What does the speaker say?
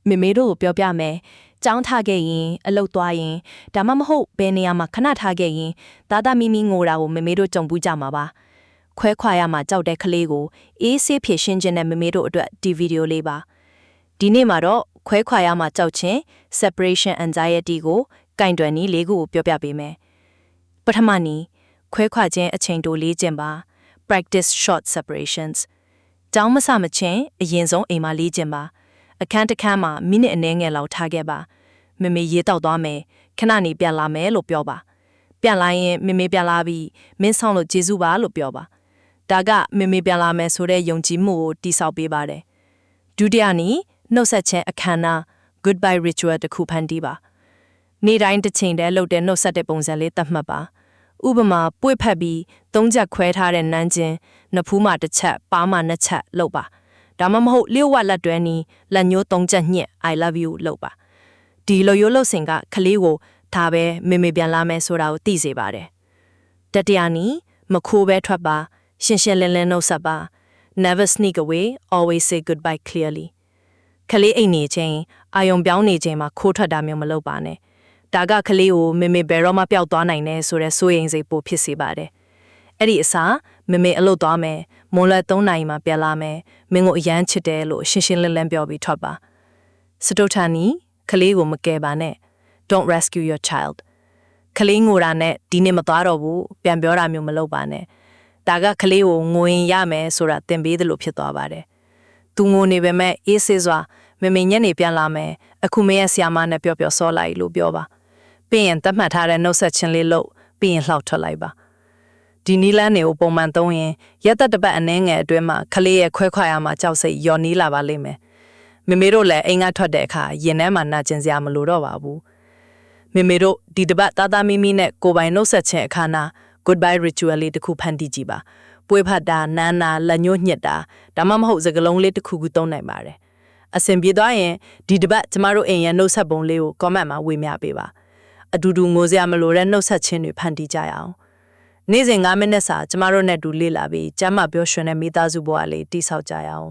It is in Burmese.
မေမေတို့ကိုပြောပြမယ်ကျောင်းထားခဲ့ရင်အလုပ်သွားရင်ဒါမှမဟုတ်ဘယ်နေရာမှာခဏထားခဲ့ရင်သားသားမိမိငိုတာကိုမေမေတို့ကြုံပူးကြမှာပါခွဲခွာရမှာကြောက်တဲ့ကလေးကိုအေးဆေးဖြည့်ရှင်းခြင်းနဲ့မေမေတို့အတွက်ဒီဗီဒီယိုလေးပါဒီနေ့မှာတော့ခွဲခွာရမှာကြောက်ခြင်း separation anxiety ကိုကင်တွယ်နည်းလေးခုကိုပြောပြပေးမယ်ပထမနည်းခွဲခွာခြင်းအချိန်တိုလေးခြင်းပါ practice short separations ကျောင်းမစမချင်းအရင်ဆုံးအိမ်မှာလေးခြင်းပါအခန်းတစ်ခန်းမှာမိနစ်အနည်းငယ်လောက်ထားခဲ့ပါမေမေရေတောက်သွားမယ်ခဏနေပြန်လာမယ်လို့ပြောပါပြန်လာရင်မေမေပြန်လာပြီးမင်းဆောင်လို့ကျေးဇူးပါလို့ပြောပါဒါကမေမေပြန်လာမယ်ဆိုတဲ့ယုံကြည်မှုကိုတိဆောက်ပေးပါတယ်ဒုတိယနည်းနှုတ်ဆက်ခြင်းအခမ်းအနား goodbye ritual တစ်ခုဖန်တီးပါနေ့တိုင်းတစ်ချိန်တည်းလုပ်တဲ့နှုတ်ဆက်တဲ့ပုံစံလေးသတ်မှတ်ပါဥပမာပွေ့ဖက်ပြီး၃ချက်ခွဲထားတဲ့နန်းချင်းနဖူးမှာတစ်ချက်ပါးမှာနှစ်ချက်လုပ်ပါဒါမှမဟုတ်လျှို့ဝှက်လက်တွဲနီးလက်ညှိုး၃ချက်ညှစ် I love you လုပ်ပါဒီလိုရိုးလို့စင်ကကလေးကိုဒါပဲမေမေပြန်လာမယ်ဆိုတာကိုသိစေပါတယ်တတိယနည်းမခိုးပဲထွက်ပါရှင်းရှင်းလင်းလင်းနှုတ်ဆက်ပါ never sneak away always say goodbye clearly ကလေးအိမ်နေချင်းအာယုံပြောင်းနေချင်းမှာခိုးထွက်တာမျိုးမလုပ်ပါနဲ့ဒါကကလေးကိုမေမေဘယ်တော့မှပျောက်သွားနိုင်တယ်ဆိုတဲ့စိုးရိမ်စိတ်ပိုဖြစ်စေပါတယ်အဲ့ဒီအစားမေမေအလုပ်သွားမယ်မွန်လွယ်3နာရီမှာပြန်လာမယ်မင်းကိုအရန်ချစ်တယ်လို့ရှင်းရှင်းလင်းလင်းပြောပြီးထွက်ပါစတုထန်နီကလေးကိုမကယ်ပါနဲ့ don't rescue your child ကလေးငိုတာနဲ့ဒီနေ့မသွားတော့ဘူးပြန်ပြောတာမျိုးမလုပ်ပါနဲ့ဒါကကလေးကိုငိုရင်ရမယ်ဆိုတာသင်ပေးသလိုဖြစ်သွားပါတယ်သူငိုနေပေမဲ့အေးဆေးစွာမေမေညနေပြန်လာမယ်အခုမရဲ့ဆရာမနဲ့ပြောစောလိုက်လို့ပြောပါပြီးရင်သတ်မှတ်ထားတဲ့နှုတ်ဆက်ခြင်းလေးလုပ်ပြီးရင်လှောက်ထွက်လိုက်ပါဒီနီလန်းတွေကိုပုံမှန်သုံးရင်ရက်သက်တစ်ပတ်အနည်းငယ်အတွင်းမှာကလေးရဲ့ခွဲခွာရမှာကြောက်စိတ်ယော်နီးလာပါလိမ့်မယ်မေမေတို့လည်းအိမ်ကထွက်တဲ့အခါရင်ထဲမှာနာကျင်စရာမလိုတော့ပါဘူးမေမေတို့ဒီတစ်ပတ်သားသားမိမိနဲ့ကိုယ်ပိုင်နှုတ်ဆက်ခြင်းအခမ်းအနား goodbye ritual လေးတစ်ခုဖန်တီးကြည့်ပါပွေးဖတ်တာနန်းနာလက်ညှိုးညှစ်တာဒါမှမဟုတ်စကလုံးလေးတစ်ခုခုသုံးနိုင်ပါတယ်အဆင်ပြေသွားရင်ဒီတစ်ပတ်ကျမတို့အိမ်ရဲ့နှုတ်ဆက်ပုံလေးကို comment မှာဝေမျှပေးပါအတူတူငိုစရာမလိုတဲ့နှုတ်ဆက်ခြင်းတွေဖန်တီးကြရအောင်နေ့စဉ်9မိနစ်စာကျမတို့နဲ့တူလေ့လာပြီးကျမ်းမာပျော်ရွှင်တဲ့မိသားစုဘဝလေးတည်ဆောက်ကြရအောင်